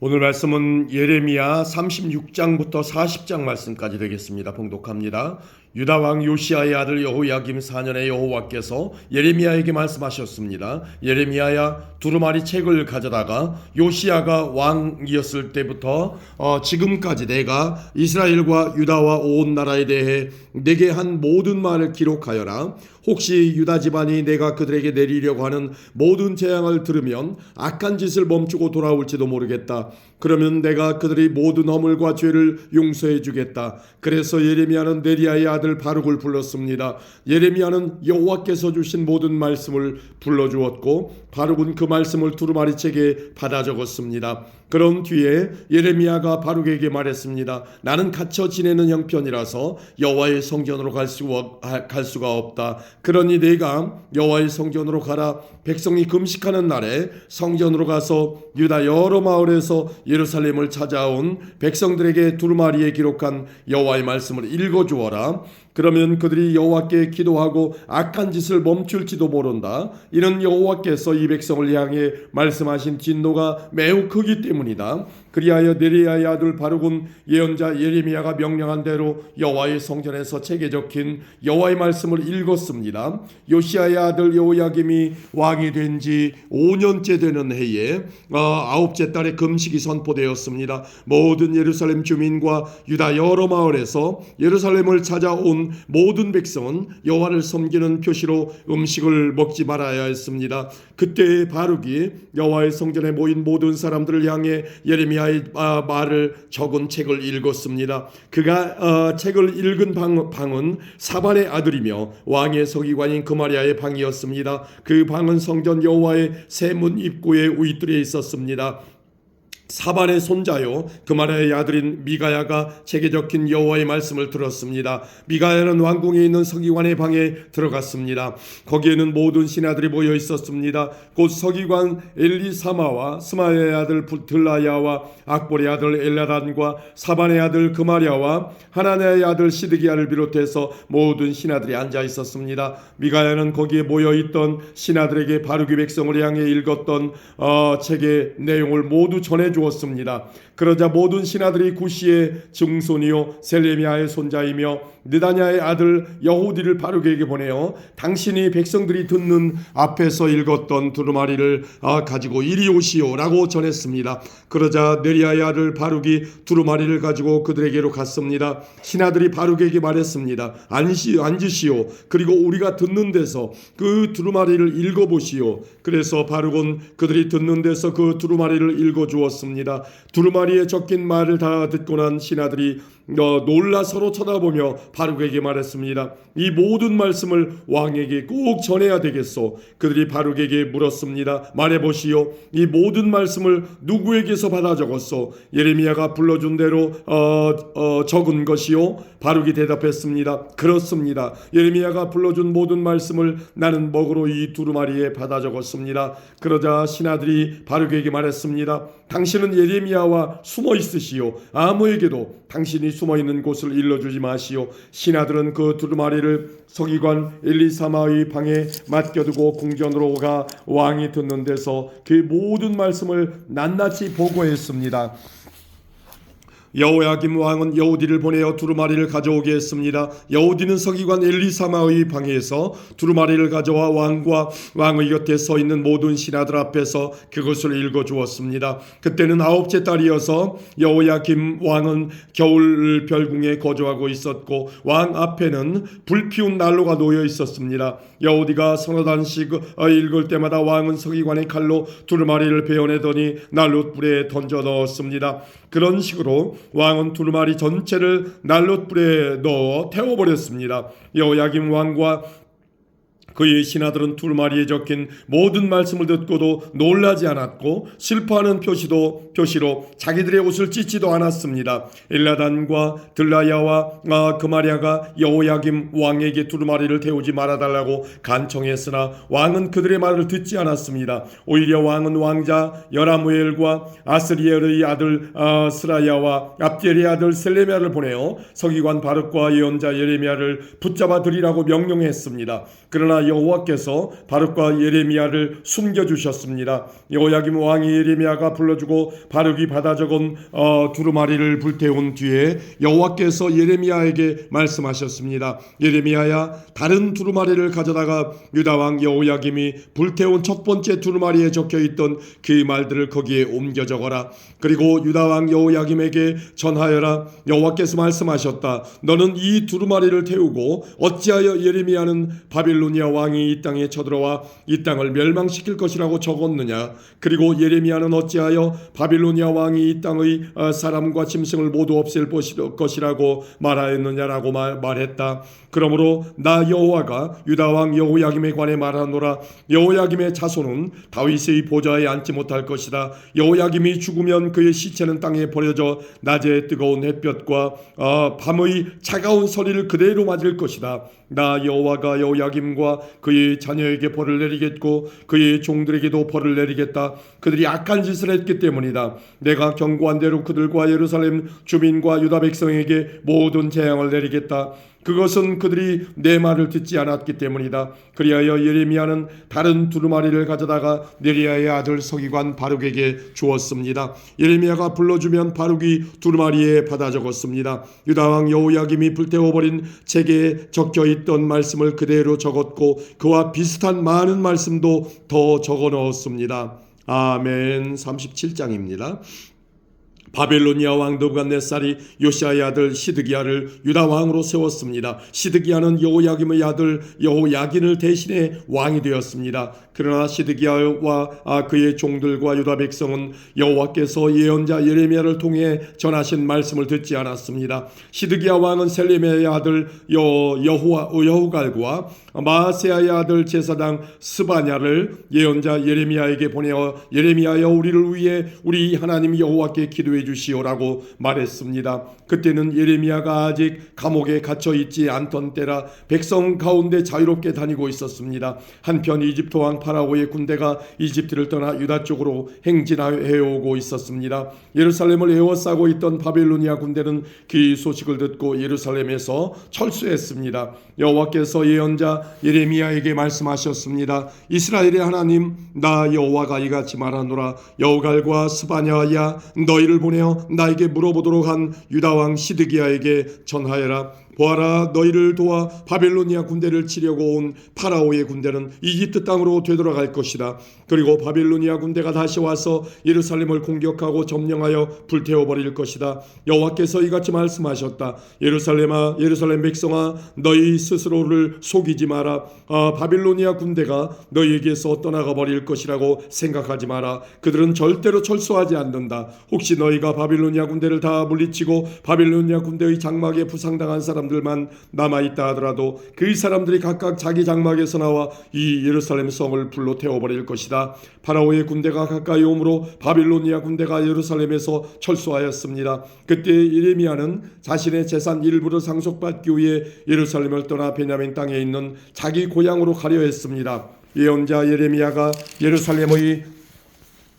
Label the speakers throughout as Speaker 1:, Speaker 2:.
Speaker 1: 오늘 말씀은 예레미야 36장부터 40장 말씀까지 되겠습니다. 봉독합니다. 유다 왕 요시야의 아들 여호야김 4년에 여호와께서 예레미야에게 말씀하셨습니다. 예레미야야, 두루마리 책을 가져다가 요시야가 왕이었을 때부터 지금까지 내가 이스라엘과 유다와 온 나라에 대해 내게 한 모든 말을 기록하여라. 혹시 유다 집안이 내가 그들에게 내리려고 하는 모든 재앙을 들으면 악한 짓을 멈추고 돌아올지도 모르겠다. 그러면 내가 그들의 모든 허물과 죄를 용서해 주겠다. 그래서 예레미야는 네리야의 아들 바룩을 불렀습니다. 예레미야는 여호와께서 주신 모든 말씀을 불러주었고 바룩은 그 말씀을 두루마리 책에 받아 적었습니다. 그런 뒤에 예레미야가 바룩에게 말했습니다. 나는 갇혀 지내는 형편이라서 여호와의 성전으로 갈 수가 없다. 그러니 내가 여호와의 성전으로 가라. 백성이 금식하는 날에 성전으로 가서 유다 여러 마을에서 예루살렘을 찾아온 백성들에게 두루마리에 기록한 여호와의 말씀을 읽어주어라. 그러면 그들이 여호와께 기도하고 악한 짓을 멈출지도 모른다. 이는 여호와께서 이 백성을 향해 말씀하신 진노가 매우 크기 때문이다. 그리하여 네리야의 아들 바룩은 예언자 예레미야가 명령한 대로 여호와의 성전에서 책에 적힌 여호와의 말씀을 읽었습니다. 요시야의 아들 여호야김이 왕이 된 지 5년째 되는 해에 아홉째 달에 금식이 선포되었습니다. 모든 예루살렘 주민과 유다 여러 마을에서 예루살렘을 찾아온 모든 백성은 여호와를 섬기는 표시로 음식을 먹지 말아야 했습니다. 그때 바룩이 여호와의 성전에 모인 모든 사람들을 향해 예레미야의 말을 적은 책을 읽었습니다. 그가 책을 읽은 방은 사반의 아들이며 왕의 서기관인 그마리아의 방이었습니다. 그 방은 성전 여호와의 세 문 입구에 위뜰에 있었습니다. 사반의 손자요 그마리아의 아들인 미가야가 책에 적힌 여호와의 말씀을 들었습니다. 미가야는 왕궁에 있는 서기관의 방에 들어갔습니다. 거기에는 모든 신하들이 모여 있었습니다. 곧 서기관 엘리사마와 스마야의 아들 들라야와 악볼의 아들 엘라단과 사반의 아들 그마리아와 하나냐의 아들 시드기야를 비롯해서 모든 신하들이 앉아 있었습니다. 미가야는 거기에 모여 있던 신하들에게 바룩이 백성을 향해 읽었던 책의 내용을 모두 전해 주었습니다. 그러자 모든 신하들이 구시의 증손이요 셀레미야의 손자이며 느다냐의 아들 여호디를 바룩에게 보내어 당신이 백성들이 듣는 앞에서 읽었던 두루마리를 가지고 이리 오시오라고 전했습니다. 그러자 네리야의 아들 바룩이 두루마리를 가지고 그들에게로 갔습니다. 신하들이 바룩에게 말했습니다. 앉으시오. 그리고 우리가 듣는 데서 그 두루마리를 읽어보시오. 그래서 바룩은 그들이 듣는 데서 그 두루마리를 읽어주었습니다. 두루마리에 적힌 말을 다 듣고 난 신하들이 놀라 서로 쳐다보며 바룩에게 말했습니다. 이 모든 말씀을 왕에게 꼭 전해야 되겠소. 그들이 바룩에게 물었습니다. 말해보시오. 이 모든 말씀을 누구에게서 받아 적었소? 예레미야가 불러준 대로 적은 것이요? 바룩이 대답했습니다. 그렇습니다. 예레미야가 불러준 모든 말씀을 나는 먹으로 이 두루마리에 받아 적었습니다. 그러자 신하들이 바룩에게 말했습니다. 당신은 예레미야와 숨어 있으시오. 아무에게도 당신이 숨어 있는 곳을 일러주지 마시오. 신하들은 그 두루마리를 서기관 엘리사마의 방에 맡겨두고 궁전으로 가 왕이 듣는 데서 그 모든 말씀을 낱낱이 보고했습니다. 여호야김 왕은 여호디를 보내어 두루마리를 가져오게 했습니다. 여호디는 서기관 엘리사마의 방에서 두루마리를 가져와 왕과 왕의 곁에 서 있는 모든 신하들 앞에서 그것을 읽어주었습니다. 그때는 아홉째 달이어서 여호야김 왕은 겨울 별궁에 거주하고 있었고 왕 앞에는 불피운 난로가 놓여 있었습니다. 여호디가 서너 단씩 읽을 때마다 왕은 서기관의 칼로 두루마리를 베어내더니 난로불에 던져 넣었습니다. 그런 식으로 왕은 두루마리 전체를 난로불에 넣어 태워버렸습니다. 여호야김 왕과 그의 신하들은 두루마리에 적힌 모든 말씀을 듣고도 놀라지 않았고 슬퍼하는 표시로 자기들의 옷을 찢지도 않았습니다. 엘라단과 들라야와 그마리아가 여호야김 왕에게 두루마리를 태우지 말아달라고 간청했으나 왕은 그들의 말을 듣지 않았습니다. 오히려 왕은 왕자 여라무엘과 아스리엘의 아들 스라야와 압디엘의 아들 셀레미야를 보내어 서기관 바룩과 예언자 예레미야를 붙잡아 들이라고 명령했습니다. 그러나 그러나 여호와께서 바룩과 예레미야를 숨겨주셨습니다. 여호야김 왕이 예레미야가 불러주고 바룩이 받아 적은 두루마리를 불태운 뒤에 여호와께서 예레미야에게 말씀하셨습니다. 예레미야야, 다른 두루마리를 가져다가 유다 왕 여호야김이 불태운 첫 번째 두루마리에 적혀있던 그 말들을 거기에 옮겨 적어라. 그리고 유다 왕 여호야김에게 전하여라. 여호와께서 말씀하셨다. 너는 이 두루마리를 태우고 어찌하여 예레미야는 바빌로니아 왕이 이 땅에 쳐들어와 이 땅을 멸망시킬 것이라고 적었느냐. 그리고 예레미야는 어찌하여 바빌로니아 왕이 이 땅의 사람과 짐승을 모두 없앨 것이라고 말하였느냐라고 말했다. 그러므로 나 여호와가 유다 왕 여호야김에 관해 말하노라. 여호야김의 자손은 다윗의 보좌에 앉지 못할 것이다. 여호야김이 죽으면 그의 시체는 땅에 버려져 낮에 뜨거운 햇볕과 밤의 차가운 서리를 그대로 맞을 것이다. 나 여호와가 여호야김과 그의 자녀에게 벌을 내리겠고 그의 종들에게도 벌을 내리겠다. 그들이 악한 짓을 했기 때문이다. 내가 경고한 대로 그들과 예루살렘 주민과 유다 백성에게 모든 재앙을 내리겠다. 그것은 그들이 내 말을 듣지 않았기 때문이다. 그리하여 예레미야는 다른 두루마리를 가져다가 네리야의 아들 서기관 바룩에게 주었습니다. 예레미야가 불러주면 바룩이 두루마리에 받아 적었습니다. 유다 왕 여호야김이 불태워버린 책에 적혀있던 말씀을 그대로 적었고 그와 비슷한 많은 말씀도 더 적어 넣었습니다. 아멘. 37장입니다. 바벨로니아 왕 느부갓네살이 요시아의 아들 시드기야를 유다 왕으로 세웠습니다. 시드기야는 여호야김의 아들 여호야긴을 대신해 왕이 되었습니다. 그러나 시드기야와 그의 종들과 유다 백성은 여호와께서 예언자 예레미야를 통해 전하신 말씀을 듣지 않았습니다. 시드기야 왕은 셀레미야의 아들 여후갈과 마아세야의 아들 제사장 스바냐를 예언자 예레미야에게 보내어 예레미야여, 우리를 위해 우리 하나님 여호와께 기도해 주시오라고 말했습니다. 그때는 예레미야가 아직 감옥에 갇혀 있지 않던 때라 백성 가운데 자유롭게 다니고 있었습니다. 한편 이집트 왕 파라오의 군대가 이집트를 떠나 유다 쪽으로 행진해 오고 있었습니다. 예루살렘을 에워싸고 있던 바빌로니아 군대는 그 소식을 듣고 예루살렘에서 철수했습니다. 여호와께서 예언자 예레미야에게 말씀하셨습니다. 이스라엘의 하나님 나 여호와가 이같이 말하노라. 여우갈과 스바냐야, 너희를 보내어 나에게 물어보도록 한 유다 왕 시드기야에게 전하여라. 보아라, 너희를 도와 바빌로니아 군대를 치려고 온 파라오의 군대는 이집트 땅으로 되돌아갈 것이다. 그리고 바빌로니아 군대가 다시 와서 예루살렘을 공격하고 점령하여 불태워버릴 것이다. 여호와께서 이같이 말씀하셨다. 예루살렘아, 예루살렘 백성아, 너희 스스로를 속이지 마라. 바빌로니아 군대가 너희에게서 떠나가 버릴 것이라고 생각하지 마라. 그들은 절대로 철수하지 않는다. 혹시 너희가 바빌로니아 군대를 다 물리치고 바빌로니아 군대의 장막에 부상당한 사람들만 남아있다 하더라도 그 사람들이 각각 자기 장막에서 나와 이 예루살렘 성을 불로 태워버릴 것이다. 파라오의 군대가 가까이 오므로 바빌로니아 군대가 예루살렘에서 철수하였습니다. 그때 예레미야는 자신의 재산 일부를 상속받기 위해 예루살렘을 떠나 베냐민 땅에 있는 자기 고향으로 가려 했습니다. 예언자 예레미야가 예루살렘의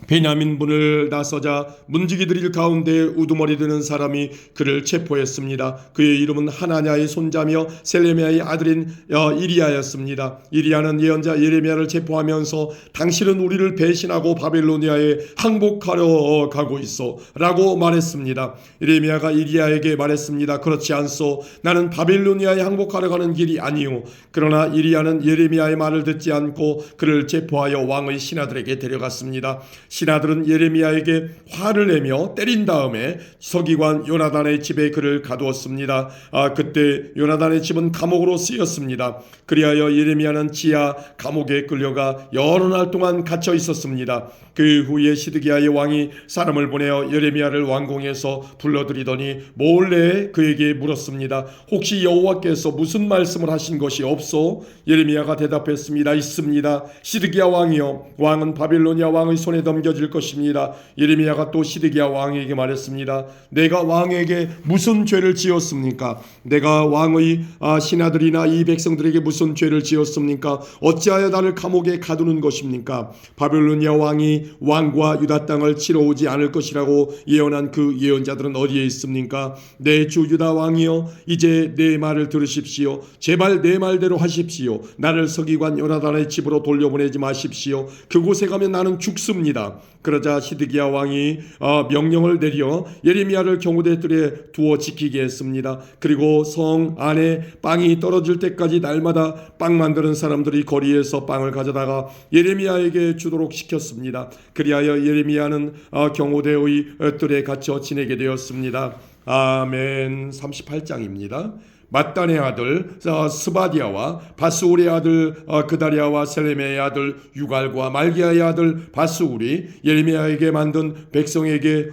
Speaker 1: 베냐민 문을 나서자 문지기들 가운데 우두머리 드는 사람이 그를 체포했습니다. 그의 이름은 하나냐의 손자며 셀레미야의 아들인 이리야였습니다. 이리야는 예언자 예레미야를 체포하면서 당신은 우리를 배신하고 바빌로니아에 항복하려 가고 있어 라고 말했습니다. 예레미야가 이리야에게 말했습니다. 그렇지 않소. 나는 바빌로니아에 항복하려 가는 길이 아니오. 그러나 이리야는 예레미야의 말을 듣지 않고 그를 체포하여 왕의 신하들에게 데려갔습니다. 신하들은 예레미야에게 화를 내며 때린 다음에 서기관 요나단의 집에 그를 가두었습니다. 그때 요나단의 집은 감옥으로 쓰였습니다. 그리하여 예레미야는 지하 감옥에 끌려가 여러 날 동안 갇혀 있었습니다. 그 후에 시드기야의 왕이 사람을 보내어 예레미야를 왕궁에서 불러들이더니 몰래 그에게 물었습니다. 혹시 여호와께서 무슨 말씀을 하신 것이 없소? 예레미야가 대답했습니다. 있습니다. 시드기야 왕이여, 왕은 바빌로니아 왕의 손에 넘겨질 것입니다. 예레미야가 또 시드기야 왕에게 말했습니다. 내가 왕에게 무슨 죄를 지었습니까? 내가 왕의 신하들이나 이 백성들에게 무슨 죄를 지었습니까? 어찌하여 나를 감옥에 가두는 것입니까? 바빌로니아 왕이 왕과 유다 땅을 치러 오지 않을 것이라고 예언한 그 예언자들은 어디에 있습니까? 내 주 유다 왕이여, 이제 내 말을 들으십시오. 제발 내 말대로 하십시오. 나를 서기관 요나단의 집으로 돌려보내지 마십시오. 그곳에 가면 나는 죽습니다. 그러자 시드기야 왕이 명령을 내려 예레미야를 경호대 뜰에 두어 지키게 했습니다. 그리고 성 안에 빵이 떨어질 때까지 날마다 빵 만드는 사람들이 거리에서 빵을 가져다가 예레미야에게 주도록 시켰습니다. 그리하여 예레미야는 경호대의 뜰에 갇혀 지내게 되었습니다. 아멘. 38장입니다. mat단의 아들 스바디아와 바스울의 아들 그다리아와 셀레메의 아들 유갈과 말기야의 아들 바스울이 예레미야에게 만든 백성에게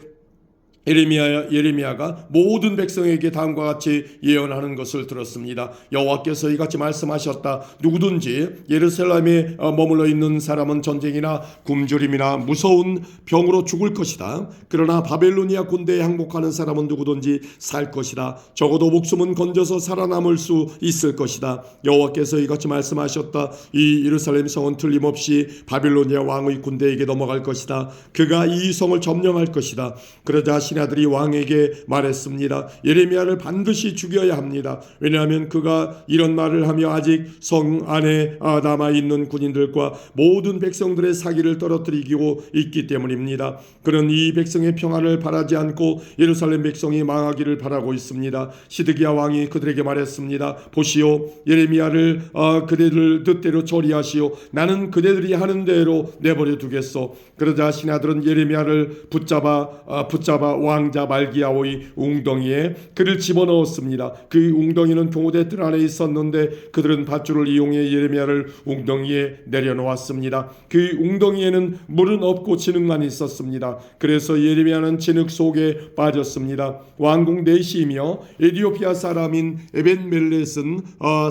Speaker 1: 예레미야가 모든 백성에게 다음과 같이 예언하는 것을 들었습니다. 여호와께서 이같이 말씀하셨다. 누구든지 예루살렘에 머물러 있는 사람은 전쟁이나 굶주림이나 무서운 병으로 죽을 것이다. 그러나 바벨로니아 군대에 항복하는 사람은 누구든지 살 것이다. 적어도 목숨은 건져서 살아남을 수 있을 것이다. 여호와께서 이같이 말씀하셨다. 이 예루살렘 성은 틀림없이 바벨로니아 왕의 군대에게 넘어갈 것이다. 그가 이 성을 점령할 것이다. 그러자 신하들이 왕에게 말했습니다. 예레미야를 반드시 죽여야 합니다. 왜냐하면 그가 이런 말을 하며 아직 성 안에 남아있는 군인들과 모든 백성들의 사기를 떨어뜨리고 있기 때문입니다. 그는 이 백성의 평안을 바라지 않고 예루살렘 백성이 망하기를 바라고 있습니다. 시드기야 왕이 그들에게 말했습니다. 보시오, 예레미야를 그대들 뜻대로 처리하시오. 나는 그대들이 하는 대로 내버려 두겠소. 그러자 신하들은 예레미야를 붙잡아 왕자 말기야의 웅덩이에 그를 집어넣었습니다. 그 웅덩이는 경호대 뜰 안에 있었는데 그들은 밧줄을 이용해 예레미야를 웅덩이에 내려놓았습니다. 그 웅덩이에는 물은 없고 진흙만 있었습니다. 그래서 예레미야는 진흙 속에 빠졌습니다. 왕궁 내시이며 에디오피아 사람인 에벤멜렛은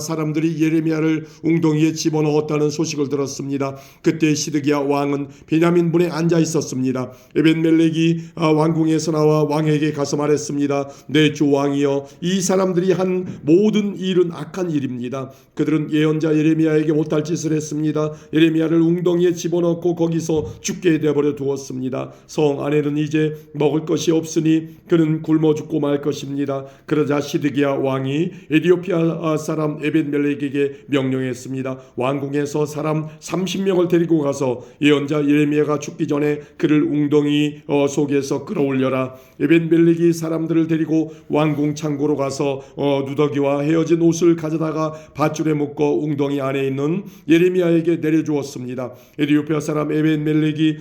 Speaker 1: 사람들이 예레미야를 웅덩이에 집어넣었다는 소식을 들었습니다. 그때 시드기야 왕은 베냐민 문에 앉아 있었습니다. 에벤멜렉이 왕궁에서 나와 왕에게 가서 말했습니다. 내 주 왕이여, 이 사람들이 한 모든 일은 악한 일입니다. 그들은 예언자 예레미야에게 못할 짓을 했습니다. 예레미야를 웅덩이에 집어넣고 거기서 죽게 내버려 두었습니다. 성 안에는 이제 먹을 것이 없으니 그는 굶어 죽고 말 것입니다. 그러자 시드기야 왕이 에디오피아 사람 에벤멜렉에게 명령했습니다. 왕궁에서 사람 30명을 데리고 가서 예언자 예레미야가 죽기 전에 그를 웅덩이 속에서 끌어올려라. 에벤멜렉이 사람들을 데리고 왕궁 창고로 가서 누더기와 헤어진 옷을 가져다가 밧줄에 묶어 웅덩이 안에 있는 예레미야에게 내려주었습니다. 에디오피아 사람 에벤멜렉이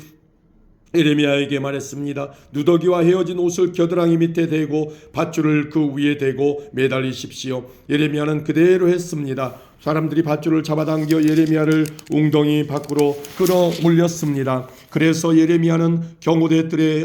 Speaker 1: 예레미야에게 말했습니다. 누더기와 헤어진 옷을 겨드랑이 밑에 대고 밧줄을 그 위에 대고 매달리십시오. 예레미야는 그대로 했습니다. 사람들이 밧줄을 잡아당겨 예레미야를 웅덩이 밖으로 끌어올렸습니다. 그래서 예레미야는 경호대 뜰에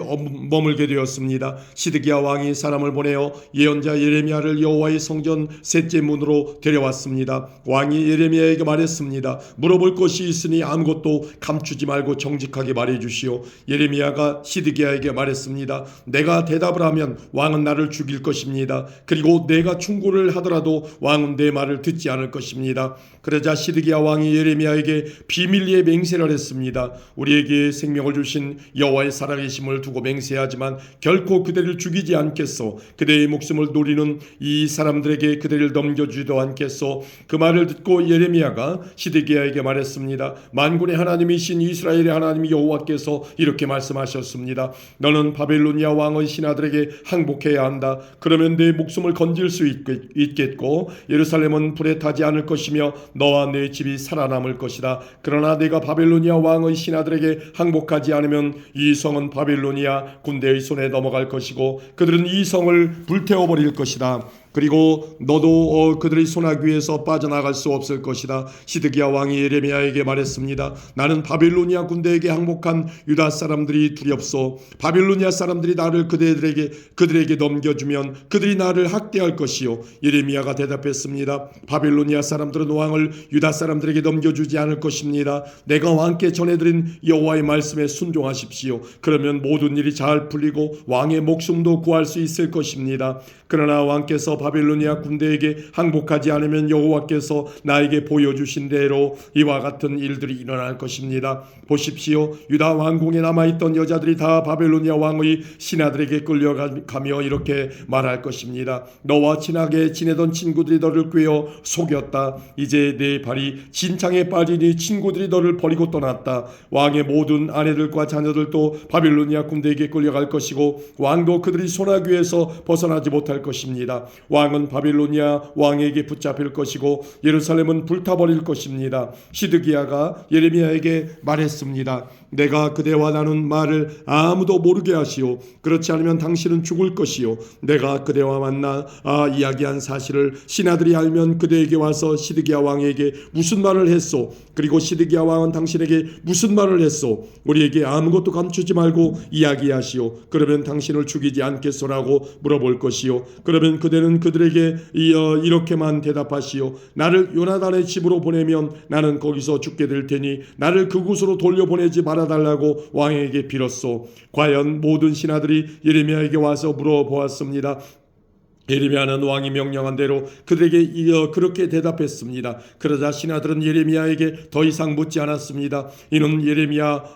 Speaker 1: 머물게 되었습니다. 시드기야 왕이 사람을 보내어 예언자 예레미야를 여호와의 성전 셋째 문으로 데려왔습니다. 왕이 예레미야에게 말했습니다. 물어볼 것이 있으니 아무것도 감추지 말고 정직하게 말해주시오. 예레미야가 시드기야에게 말했습니다. 내가 대답을 하면 왕은 나를 죽일 것입니다. 그리고 내가 충고를 하더라도 왕은 내 말을 듣지 않을 것입니다. 그러자 시드기야 왕이 예레미야에게 비밀리에 맹세를 했습니다. 우리에게 생명을 주신 여호와의 살아계심을 두고 맹세하지만 결코 그대를 죽이지 않겠소. 그대의 목숨을 노리는 이 사람들에게 그대를 넘겨주지도 않겠소. 그 말을 듣고 예레미야가 시드기야에게 말했습니다. 만군의 하나님이신 이스라엘의 하나님 여호와께서 이렇게 말씀하셨습니다. 너는 바벨로니아 왕의 신하들에게 항복해야 한다. 그러면 내 목숨을 건질 수 있겠고 예루살렘은 불에 타지 않을 것이며 너와 내 집이 살아남을 것이다. 그러나 내가 바벨로니아 왕의 신하들에게 항복하지 않으면 이 성은 바벨로니아 군대의 손에 넘어갈 것이고 그들은 이 성을 불태워버릴 것이다. 그리고 너도 그들의 손아귀에서 빠져나갈 수 없을 것이다. 시드기야 왕이 예레미야에게 말했습니다. 나는 바벨로니아 군대에게 항복한 유다 사람들이 두렵소. 바벨로니아 사람들이 나를 그들에게 넘겨주면 그들이 나를 학대할 것이요. 예레미야가 대답했습니다. 바벨로니아 사람들은 왕을 유다 사람들에게 넘겨주지 않을 것입니다. 내가 왕께 전해드린 여호와의 말씀에 순종하십시오. 그러면 모든 일이 잘 풀리고 왕의 목숨도 구할 수 있을 것입니다. 그러나 왕께서 바빌로니아 군대에게 항복하지 않으면 여호와께서 나에게 보여주신 대로 이와 같은 일들이 일어날 것입니다. 보십시오. 유다 왕궁에 남아있던 여자들이 다 바빌로니아 왕의 신하들에게 끌려가며 이렇게 말할 것입니다. 너와 친하게 지내던 친구들이 너를 꿰어 속였다. 이제 내 발이 진창에 빠지니 친구들이 너를 버리고 떠났다. 왕의 모든 아내들과 자녀들도 바빌로니아 군대에게 끌려갈 것이고 왕도 그들이 소나귀에서 벗어나지 못할 것입니다. 왕은 바빌로니아 왕에게 붙잡힐 것이고 예루살렘은 불타버릴 것입니다. 시드기야가 예레미야에게 말했습니다. 내가 그대와 나눈 말을 아무도 모르게 하시오. 그렇지 않으면 당신은 죽을 것이요. 내가 그대와 만나 이야기한 사실을 신하들이 알면 그대에게 와서 시드기야 왕에게 무슨 말을 했소? 그리고 시드기야 왕은 당신에게 무슨 말을 했소? 우리에게 아무것도 감추지 말고 이야기하시오. 그러면 당신을 죽이지 않겠소라고 물어볼 것이요. 그러면 그대는 그들에게 이렇게만 대답하시오. 나를 요나단의 집으로 보내면 나는 거기서 죽게 될 테니 나를 그곳으로 돌려보내지 말아달라고 왕에게 빌었소. 과연 모든 신하들이 예레미야에게 와서 물어보았습니다. 예레미야는 왕이 명령한 대로 그들에게 그렇게 대답했습니다. 그러자 신하들은 예레미야에게 더 이상 묻지 않았습니다. 이는 예레미야와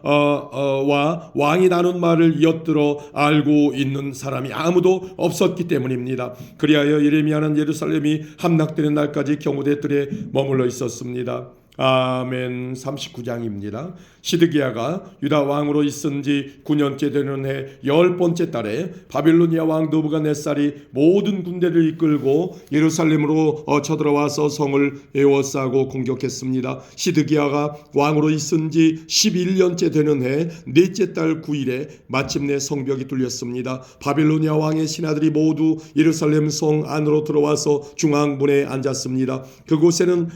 Speaker 1: 왕이 나눈 말을 엿들어 알고 있는 사람이 아무도 없었기 때문입니다. 그리하여 예레미야는 예루살렘이 함락되는 날까지 경호대 뜰에 머물러 있었습니다. 아멘. 39장입니다. 시드기야가 유다 왕으로 있은 지 9년째 되는 해 10번째 달에 바빌로니아 왕 느부갓네살이 모든 군대를 이끌고 예루살렘으로 쳐들어와서 성을 에워싸고 공격했습니다. 시드기야가 왕으로 있은 지 11년째 되는 해 넷째 달 9일에 마침내 성벽이 뚫렸습니다. 바빌로니아 왕의 신하들이 모두 예루살렘 성 안으로 들어와서 중앙문에 앉았습니다. 그곳에는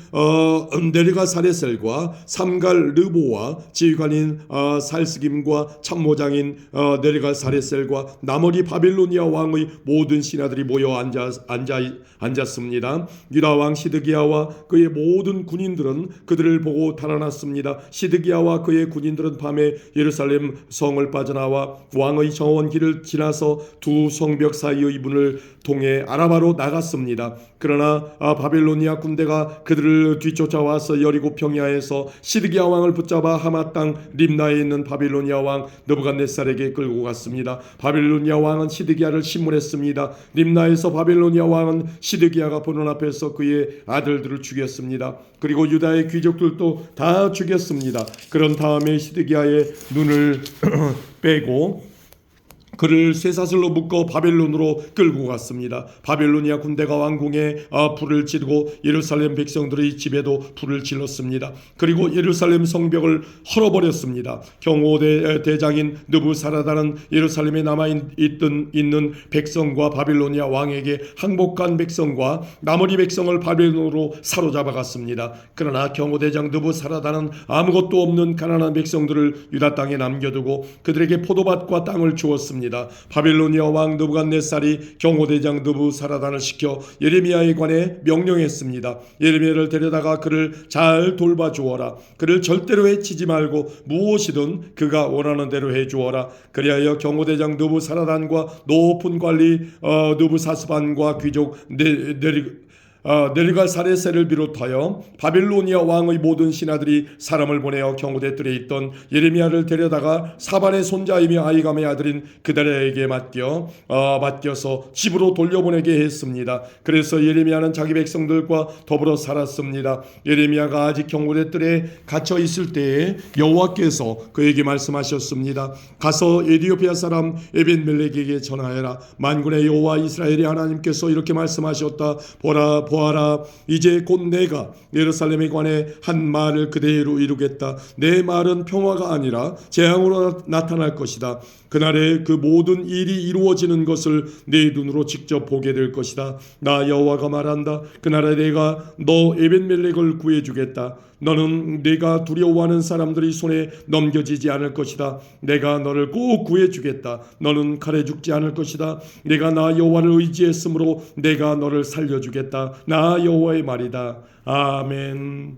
Speaker 1: 네르가사레셀과 삼갈 르보와 지휘관인 살스김과 참모장인 네르가사레셀과 나머지 바빌로니아 왕의 모든 신하들이 모여 앉았습니다. 유다 왕 시드기야와 그의 모든 군인들은 그들을 보고 달아났습니다. 시드기야와 그의 군인들은 밤에 예루살렘 성을 빠져나와 왕의 정원 길을 지나서 두 성벽 사이의 문을 통해 아라바로 나갔습니다. 그러나 바빌로니아 군대가 그들을 뒤쫓아와서 여리고 평야에서 시드기야 왕을 붙잡아 하마 땅 림나에 있는 바빌로니아 왕 느부갓네살에게 끌고 갔습니다. 바빌로니아 왕은 시드기야를 심문했습니다. 림나에서 바빌로니아 왕은 시드기야가 보는 앞에서 그의 아들들을 죽였습니다. 그리고 유다의 귀족들도 다 죽였습니다. 그런 다음에 시드기야의 눈을 빼고 그를 쇠사슬로 묶어 바벨론으로 끌고 갔습니다. 바빌로니아 군대가 왕궁에 불을 지르고 예루살렘 백성들의 집에도 불을 질렀습니다. 그리고 예루살렘 성벽을 헐어버렸습니다. 경호대 대장인 느부사라단은 예루살렘에 남아있는 백성과 바빌로니아 왕에게 항복한 백성과 나머지 백성을 바벨론으로 사로잡아갔습니다. 그러나 경호대장 느부사라단은 아무것도 없는 가난한 백성들을 유다 땅에 남겨두고 그들에게 포도밭과 땅을 주었습니다. 바빌로니아 왕 느부갓네살이 경호대장 느부사라단을 시켜 예레미야에 관해 명령했습니다. 예레미야를 데려다가 그를 잘 돌봐주어라. 그를 절대로 해치지 말고 무엇이든 그가 원하는 대로 해주어라. 그리하여 경호대장 느부사라단과 높은 관리 느부사스반과 귀족 네르갈사레셀을 비롯하여 바빌로니아 왕의 모든 신하들이 사람을 보내어 경호대 뜰에 있던 예레미야를 데려다가 사반의 손자이며 아이감의 아들인 그달에게 맡겨서 집으로 돌려보내게 했습니다. 그래서 예레미야는 자기 백성들과 더불어 살았습니다. 예레미야가 아직 경호대 뜰에 갇혀 있을 때에 여호와께서 그에게 말씀하셨습니다. 가서 에디오피아 사람 에벤멜렉에게 전하여라. 만군의 여호와 이스라엘의 하나님께서 이렇게 말씀하셨다. 보아라, 이제 곧 내가 예루살렘에 관해 한 말을 그대로 이루겠다. 내 말은 평화가 아니라 재앙으로 나타날 것이다. 그날에 그 모든 일이 이루어지는 것을 내 눈으로 직접 보게 될 것이다. 나 여호와가 말한다. 그날에 내가 너 에벤멜렉을 구해주겠다. 너는 내가 두려워하는 사람들의 손에 넘겨지지 않을 것이다. 내가 너를 꼭 구해주겠다. 너는 칼에 죽지 않을 것이다. 내가 나 여호와를 의지했으므로 내가 너를 살려주겠다. 나 여호와의 말이다. 아멘.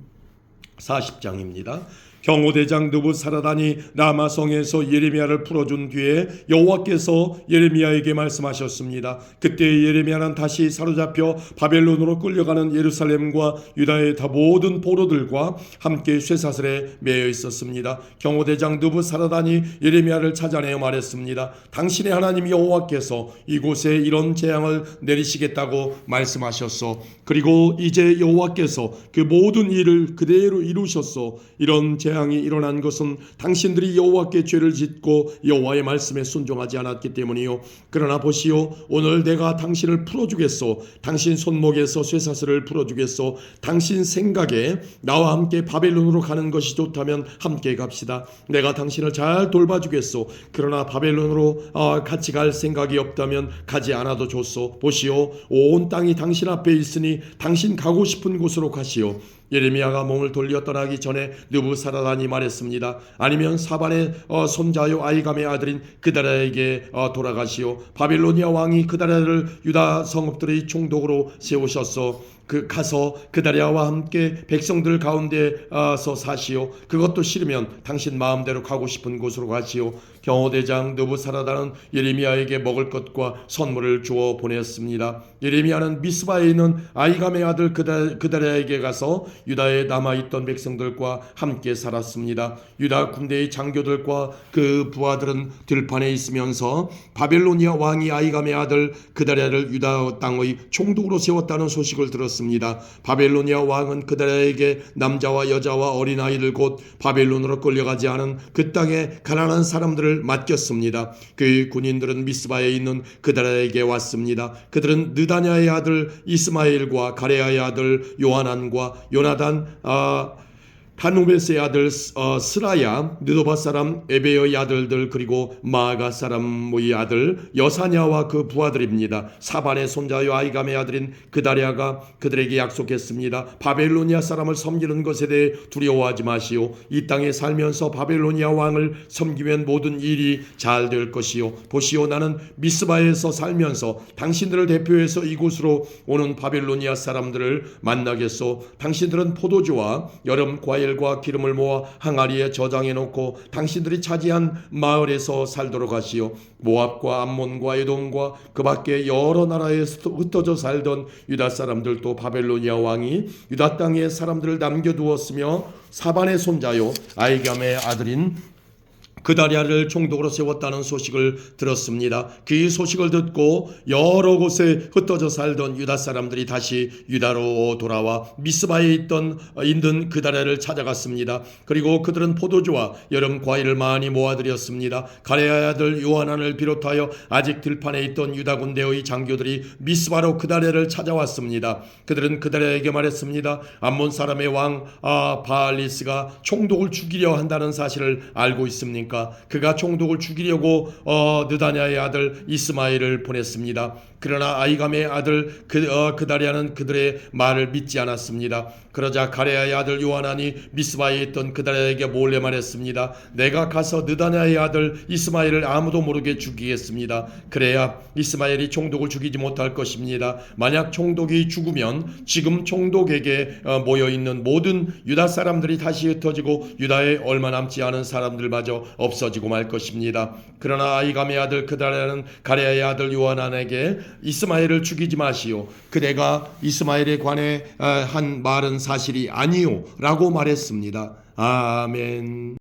Speaker 1: 40장입니다. 경호대장 느부사라단이 라마성에서 예레미야를 풀어준 뒤에 여호와께서 예레미야에게 말씀하셨습니다. 그때 예레미야는 다시 사로잡혀 바벨론으로 끌려가는 예루살렘과 유다의 다 모든 포로들과 함께 쇠사슬에 매여 있었습니다. 경호대장 느부사라단이 예레미야를 찾아내어 말했습니다. 당신의 하나님 여호와께서 이곳에 이런 재앙을 내리시겠다고 말씀하셨소. 그리고 이제 여호와께서 그 모든 일을 그대로 이루셨소. 이런 재앙이 일어난 것은 당신들이 여호와께 죄를 짓고 여호와의 말씀에 순종하지 않았기 때문이요. 그러나 보시오, 오늘 내가 당신을 풀어주겠소. 당신 손목에서 쇠사슬을 풀어주겠소. 당신 생각에 나와 함께 바벨론으로 가는 것이 좋다면 함께 갑시다. 내가 당신을 잘 돌봐주겠소. 그러나 바벨론으로 같이 갈 생각이 없다면 가지 않아도 좋소. 보시오, 온 땅이 당신 앞에 있으니 당신 가고 싶은 곳으로 가시오. 예레미야가 몸을 돌려 떠나기 전에 느부사라단이 말했습니다. 아니면 사반의 손자요 아이감의 아들인 그다랴에게 돌아가시오. 바빌로니아 왕이 그다랴를 유다 성읍들의 총독으로 세우셨소. 가서 그다랴와 함께 백성들 가운데서 사시오. 그것도 싫으면 당신 마음대로 가고 싶은 곳으로 가시오. 경호대장 느부사라단은 예레미야에게 먹을 것과 선물을 주어 보냈습니다. 예레미야는 미스바에 있는 아이감의 아들 그다랴에게 가서 유다에 남아있던 백성들과 함께 살았습니다. 유다 군대의 장교들과 그 부하들은 들판에 있으면서 바벨로니아 왕이 아이감의 아들 그다랴를 유다 땅의 총독으로 세웠다는 소식을 들었습니다. 바벨로니아 왕은 그다랴에게 남자와 여자와 어린아이들 곧 바벨론으로 끌려가지 않은 그 땅의 가난한 사람들을 맡겼습니다. 그 군인들은 미스바에 있는 그다랴에게 왔습니다. 그들은 느다냐의 아들 이스마엘과 가레아의 아들 요하난과 요나단 하누베스의 아들 스라야, 느도바 사람 에베의 아들들, 그리고 마아가 사람의 아들 여사냐와 그 부하들입니다. 사반의 손자요 아이감의 아들인 그다랴가 그들에게 약속했습니다. 바벨로니아 사람을 섬기는 것에 대해 두려워하지 마시오. 이 땅에 살면서 바벨로니아 왕을 섬기면 모든 일이 잘 될 것이요. 보시오, 나는 미스바에서 살면서 당신들을 대표해서 이곳으로 오는 바벨로니아 사람들을 만나겠소. 당신들은 포도주와 여름 과일 과 기름을 모아 항아리에 저장해 놓고 당신들이 차지한 마을에서 살도록 하시오. 모압과 암몬과 에돔과 그 밖에 여러 나라에 흩어져 살던 유다 사람들도 바벨로니아 왕이 유다 땅에 사람들을 남겨두었으며 사반의 손자요 아이감의 아들인 그다랴를 총독으로 세웠다는 소식을 들었습니다. 그 소식을 듣고 여러 곳에 흩어져 살던 유다 사람들이 다시 유다로 돌아와 미스바에 있는 그다랴를 찾아갔습니다. 그리고 그들은 포도주와 여름 과일을 많이 모아들였습니다. 가레아의 아들 요하난을 비롯하여 아직 들판에 있던 유다 군대의 장교들이 미스바로 그다랴를 찾아왔습니다. 그들은 그다랴에게 말했습니다. 암몬 사람의 왕 바알리스가 총독을 죽이려 한다는 사실을 알고 있습니까? 그가 총독을 죽이려고 느다냐의 아들 이스마엘을 보냈습니다. 그러나 아이감의 아들 그다랴는 그들의 말을 믿지 않았습니다. 그러자 가레아의 아들 요하난이 미스바에 있던 그다랴에게 몰래 말했습니다. 내가 가서 느다냐의 아들 이스마엘을 아무도 모르게 죽이겠습니다. 그래야 이스마엘이 총독을 죽이지 못할 것입니다. 만약 총독이 죽으면 지금 총독에게 모여있는 모든 유다 사람들이 다시 흩어지고 유다에 얼마 남지 않은 사람들마저 없어지고 말 것입니다. 그러나 아이감의 아들 그다랴는 가레아의 아들 요하난에게 이스마엘을 죽이지 마시오. 그대가 이스마엘에 관해 한 말은 사실이 아니오 라고 말했습니다. 아멘.